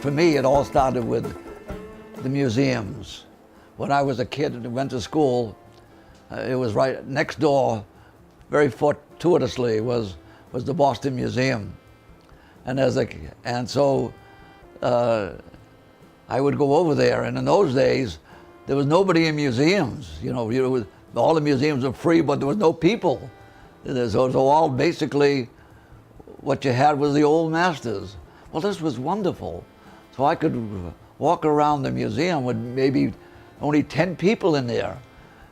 for me, it all started with the museums. When I was a kid and went to school, it was right next door, very fortuitously, was the Boston Museum. And so I would go over there, and in those days, there was nobody in museums. All the museums were free, but there was no people. So all basically, what you had was the old masters. Well, this was wonderful. So I could walk around the museum with maybe only 10 people in there.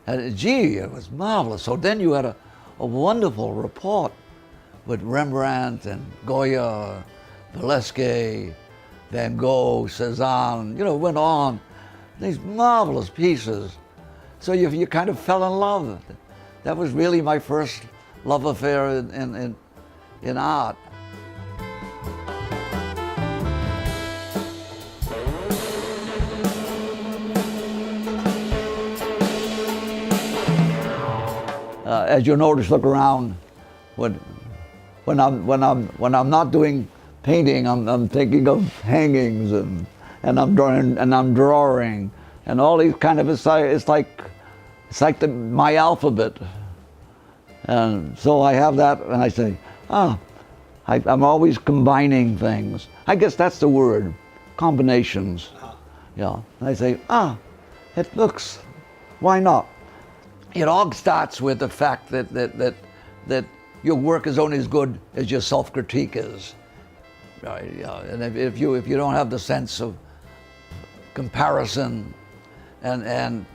And gee, it was marvelous. So then you had a wonderful rapport with Rembrandt and Goya, Velasquez, Van Gogh, Cezanne, went on. These marvelous pieces. So you kind of fell in love. That was really my first love affair in art. As you notice, look around. When I'm not doing painting, I'm thinking of hangings and I'm drawing and all these kind of it's like my alphabet. And so I have that, and I say, I'm always combining things. I guess that's the word, combinations. Yeah. And I say, it looks, why not? It all starts with the fact that your work is only as good as your self-critique is. Right? Yeah. And if you don't have the sense of comparison and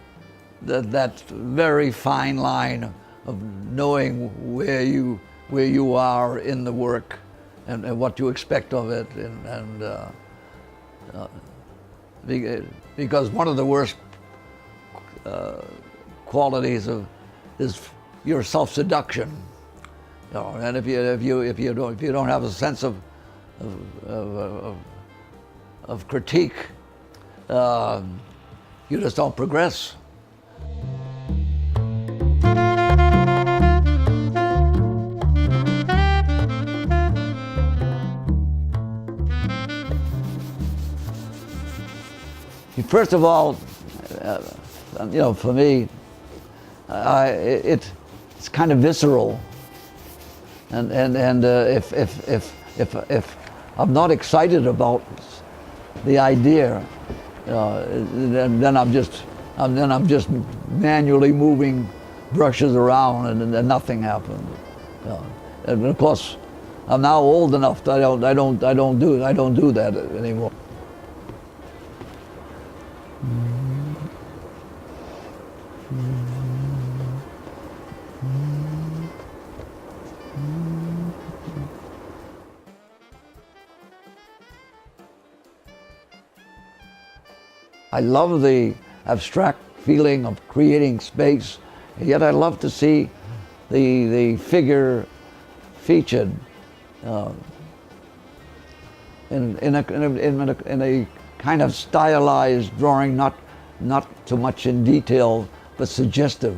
that very fine line of knowing where you are in the work and what you expect of it, because one of the worst qualities is your self-seduction. And if you don't have a sense of critique, you just don't progress. First of all, for me, it's kind of visceral, and if I'm not excited about the idea, then I'm just manually moving brushes around, and nothing happens. And of course, I'm now old enough that I don't do that anymore. I love the abstract feeling of creating space, yet I love to see the figure featured in a kind of stylized drawing, not so much in detail, but suggestive.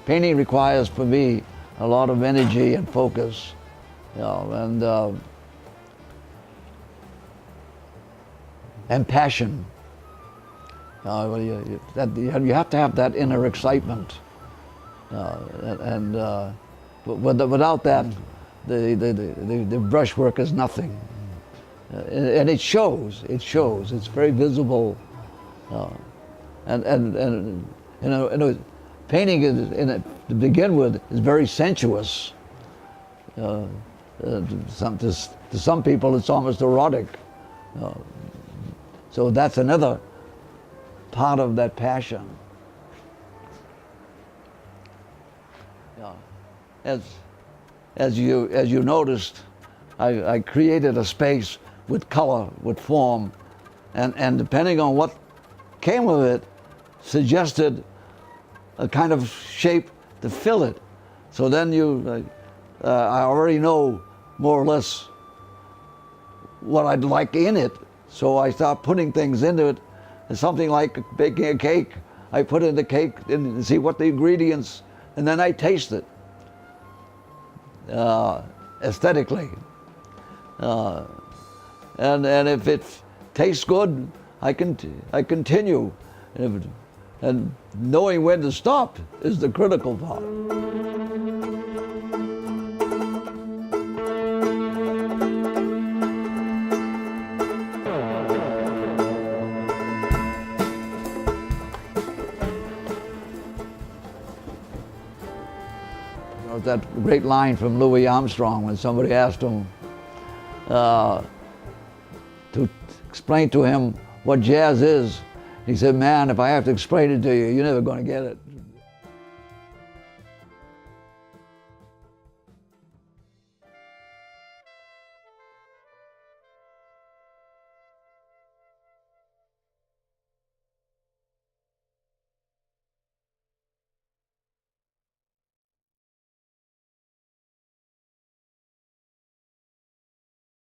Painting requires, for me, a lot of energy and focus, and passion. You have to have that inner excitement, but without that, the brushwork is nothing, and it shows. It's very visible, painting to begin with is very sensuous. To some people, it's almost erotic. So that's another part of that passion. As you noticed, I created a space with color, with form, and depending on what came of it, suggested a kind of shape to fill it. So then I already know more or less what I'd like in it. So I start putting things into it. It's something like baking a cake. I put in the cake and see what the ingredients, and then I taste it aesthetically. And if it tastes good, I continue. And knowing when to stop is the critical part. That great line from Louis Armstrong when somebody asked him to explain to him what jazz is. He said, "Man, if I have to explain it to you, you're never going to get it."